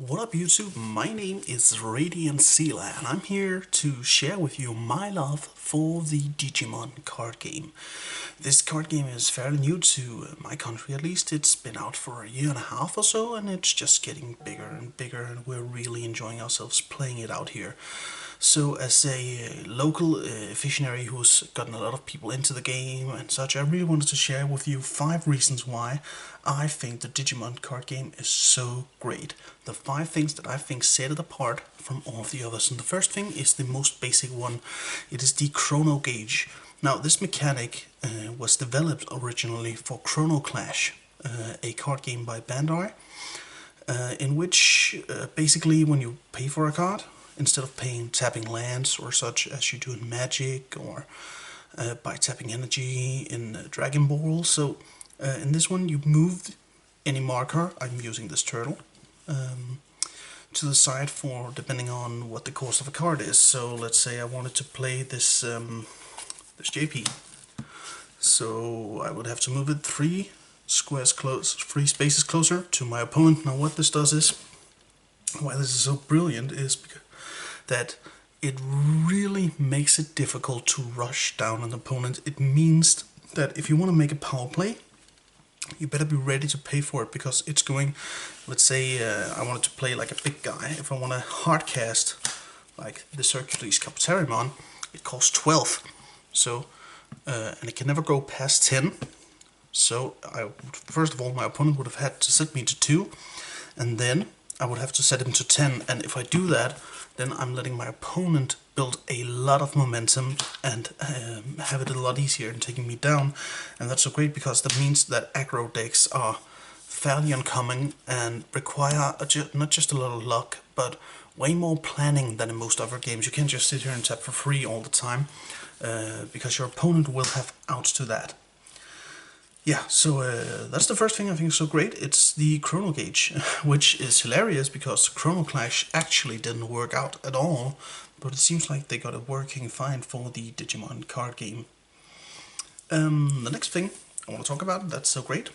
What up YouTube, my name is RadiantXela and I'm here to share with you my love for the Digimon card game. This card game is fairly new to my country, at least. It's been out for a year and a half or so, and it's just getting bigger and bigger, and we're really enjoying ourselves playing it out here. So as a local aficionado who's gotten a lot of people into the game and such, I really wanted to share with you 5 reasons why I think the Digimon card game is so great. The 5 things that I think set it apart from all of the others. And the first thing is the most basic one. It is the Chrono Gauge. Now this mechanic was developed originally for Chrono Clash, a card game by Bandai, in which basically when you pay for a card, instead of tapping lands or such as you do in Magic or by tapping energy in Dragon Ball. So in this one you move any marker, I'm using this turtle, to the side for depending on what the cost of a card is. So let's say I wanted to play this JP. So I would have to move it 3 spaces closer to my opponent. Now what this does is, why this is so brilliant, is because that it really makes it difficult to rush down an opponent. It means that if you want to make a power play, you better be ready to pay for it, because it's going, let's say I wanted to play like a big guy. If I want to hardcast like the Hercules Capitarimon, it costs 12. So and it can never go past 10. So first of all, my opponent would have had to set me to 2, and then I would have to set him to 10. And if I do that, then I'm letting my opponent build a lot of momentum and have it a lot easier in taking me down. And that's so great, because that means that aggro decks are fairly uncommon and require not just a lot of luck, but way more planning than in most other games. You can't just sit here and tap for free all the time, because your opponent will have outs to that. Yeah, so that's the first thing I think is so great. It's the Chrono Gauge, which is hilarious because Chrono Clash actually didn't work out at all, but it seems like they got it working fine for the Digimon card game. The next thing I want to talk about that's so great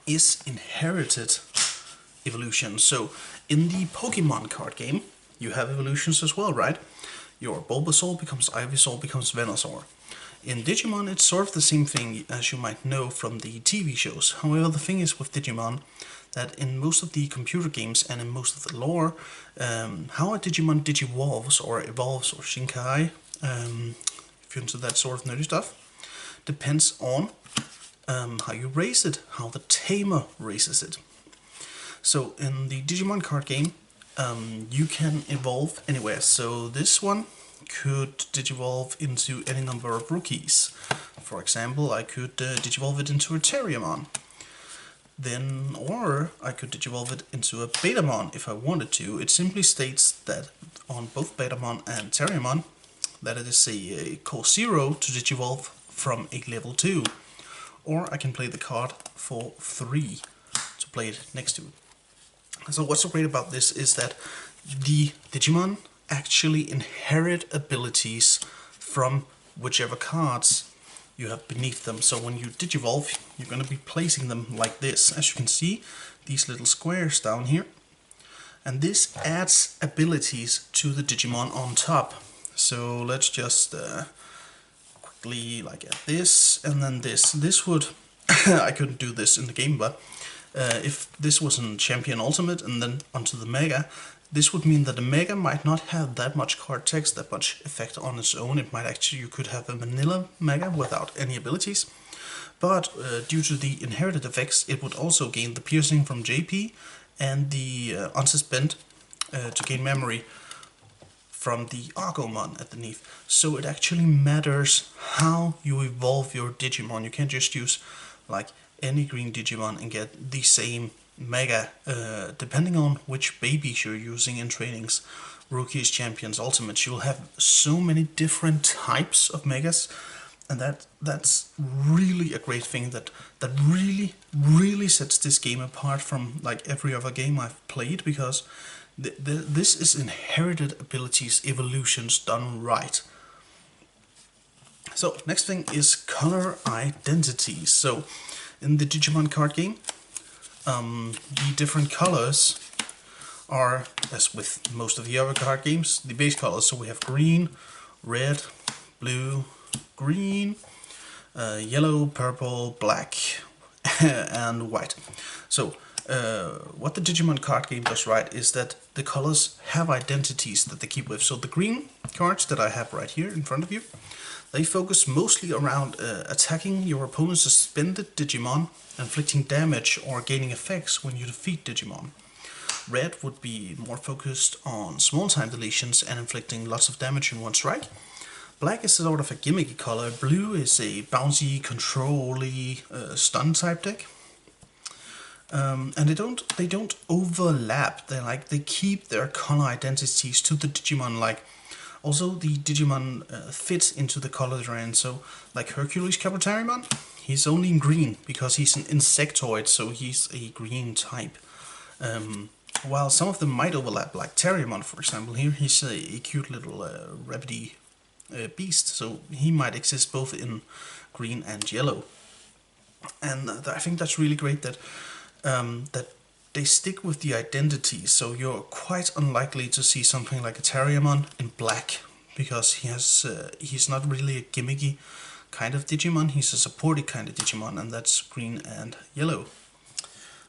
is inherited evolution. So in the Pokemon card game, you have evolutions as well, right? Your Bulbasaur becomes Ivysaur, becomes Venusaur. In Digimon, it's sort of the same thing, as you might know from the TV shows. However, the thing is with Digimon, that in most of the computer games and in most of the lore, how a Digimon digivolves or evolves or Shinkai, if you're into that sort of nerdy stuff, depends on how you raise it, how the tamer raises it. So in the Digimon card game, you can evolve anywhere. So this one could digivolve into any number of rookies. For example, I could digivolve it into a Terriermon. Then, or I could digivolve it into a Betamon if I wanted to. It simply states that on both Betamon and Terriermon that it is a cost 0 to digivolve from a level 2. Or I can play the card for 3 to play it next to it. So what's so great about this is that the Digimon actually inherit abilities from whichever cards you have beneath them. So when you digivolve, you're going to be placing them like this. As you can see, these little squares down here. And this adds abilities to the Digimon on top. So let's just quickly like add this and then this. This would, I couldn't do this in the game, but if this was in Champion Ultimate and then onto the Mega, this would mean that the Mega might not have that much card text, that much effect on its own. It might actually, you could have a vanilla Mega without any abilities. But due to the inherited effects, it would also gain the piercing from JP and the unsuspend to gain memory from the Argomon underneath. So it actually matters how you evolve your Digimon. You can't just use like any green Digimon and get the same Mega, depending on which babies you're using in trainings, rookies, champions, ultimates. You'll have so many different types of Megas, and that's really a great thing that really sets this game apart from like every other game I've played, because this is inherited abilities, evolutions done right. So next thing is color identity. So in the Digimon card game, the different colors are, as with most of the other card games, the base colors. So we have green, red, blue, green, yellow, purple, black, and white. So what the Digimon card game does right is that the colors have identities that they keep with. So the green cards that I have right here in front of you, they focus mostly around attacking your opponent's suspended Digimon, inflicting damage or gaining effects when you defeat Digimon. Red would be more focused on small time deletions and inflicting lots of damage in one strike. Black is sort of a gimmicky color. Blue is a bouncy, control-y, stun type deck. And they don't overlap. They keep their color identities to the Digimon. Like also the Digimon fits into the color they're in. So like Hercules Kabuterimon, he's only in green because he's an insectoid, so he's a green type. While some of them might overlap, like Terriermon, for example. Here he's a cute little rabbity beast, so he might exist both in green and yellow. And I think that's really great that that they stick with the identity. So you're quite unlikely to see something like a Terriermon in black, because he's not really a gimmicky kind of Digimon. He's a supported kind of Digimon, and that's green and yellow.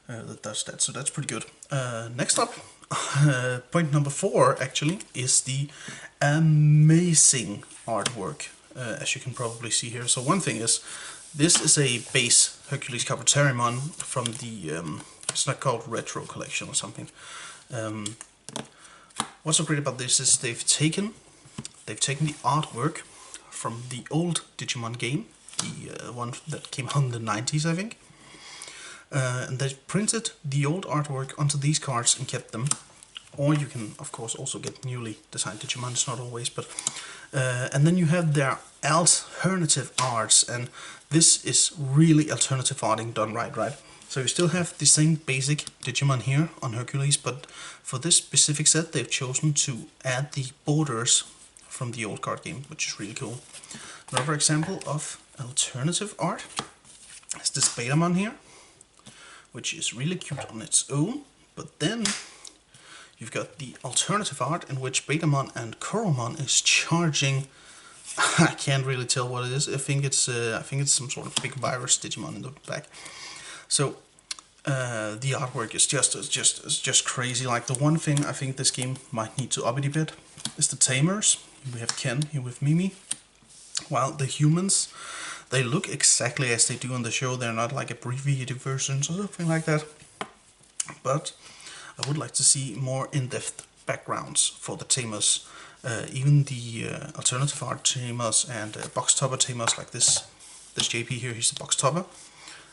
That does that, so that's pretty good. Next up, point number 4 actually is the amazing artwork, as you can probably see here. So one thing is, this is a base Hercules Kabuterimon from the, it's not called Retro Collection or something. What's so great about this is they've taken the artwork from the old Digimon game, the one that came out in the 90s, I think. And they printed the old artwork onto these cards and kept them. Or you can, of course, also get newly designed Digimon, it's not always, but... and then you have their alternative arts, and this is really alternative arting done right? So you still have the same basic Digimon here on Hercules, but for this specific set they've chosen to add the borders from the old card game, which is really cool. Another example of alternative art is this Betamon here, which is really cute on its own, but then you've got the alternative art in which Betamon and Koromon is charging. I can't really tell what it is. I think it's some sort of big virus Digimon in the back. So the artwork is just crazy. Like, the one thing I think this game might need to up it a bit is the Tamers. We have Ken here with Mimi, while the humans, they look exactly as they do on the show. They're not like abbreviated versions or something like that. But I would like to see more in-depth backgrounds for the Tamers. Even the alternative art Tamers and box topper Tamers, like this JP here, he's the box topper.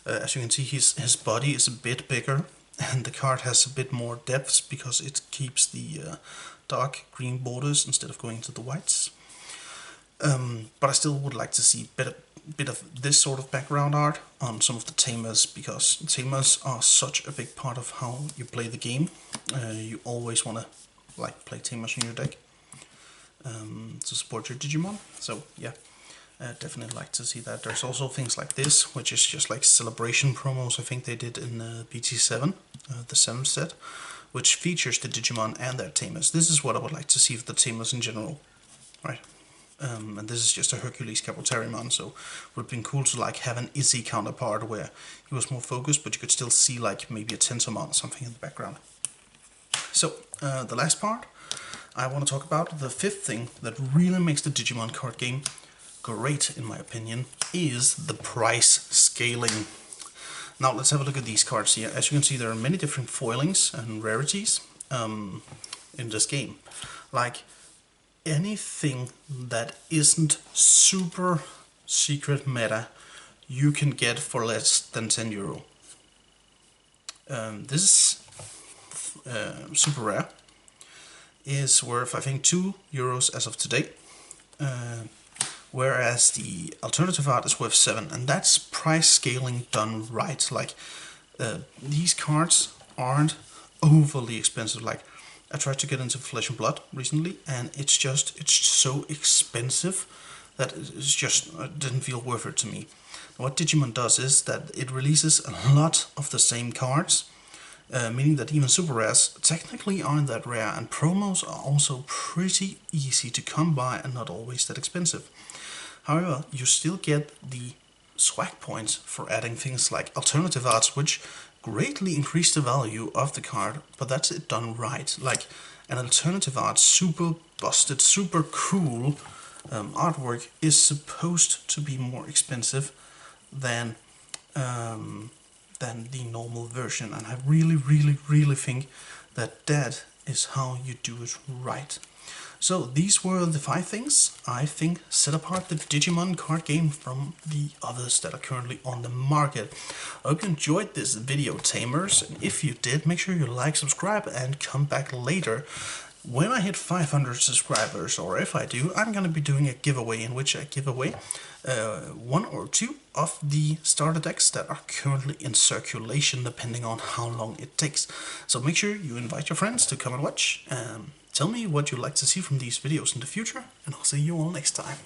As you can see, his body is a bit bigger, and the card has a bit more depth because it keeps the dark green borders instead of going to the whites. But I still would like to see bit of this sort of background art on some of the Tamers, because Tamers are such a big part of how you play the game. You always want to play Tamers in your deck to support your Digimon. So yeah, definitely like to see that. There's also things like this, which is just like celebration promos. I think they did in BT7, the 7th set, which features the Digimon and their Tamers. This is what I would like to see of the Tamers in general, right? And this is just a Hercules Kabuterimon, so it would have been cool to have an Izzy counterpart where he was more focused, but you could still see maybe a Tentomon or something in the background. So the last part I want to talk about, the 5th thing that really makes the Digimon card game great in my opinion, is the price scaling. Now let's have a look at these cards here. As you can see, there are many different foilings and rarities in this game. Like, anything that isn't super secret meta, you can get for less than 10 euro. This is super rare. Is worth, I think, 2 euros as of today. Whereas the alternative art is worth 7, and that's price scaling done right. These cards aren't overly expensive. I tried to get into Flesh and Blood recently, and it's so expensive that it didn't feel worth it to me. What Digimon does is that it releases a lot of the same cards meaning that even super rares technically aren't that rare, and promos are also pretty easy to come by and not always that expensive. However, you still get the swag points for adding things like alternative arts, which greatly increase the value of the card, but that's it done right. Like an alternative art, super busted, super cool artwork is supposed to be more expensive than the normal version, and I really think that is how you do it right. So these were the 5 things I think set apart the Digimon card game from the others that are currently on the market. I hope you enjoyed this video, Tamers, and if you did, make sure you like, subscribe, and come back later. When I hit 500 subscribers, or if I do, I'm going to be doing a giveaway in which I give away 1 or 2 of the starter decks that are currently in circulation, depending on how long it takes. So make sure you invite your friends to come and watch. Tell me what you'd like to see from these videos in the future, and I'll see you all next time.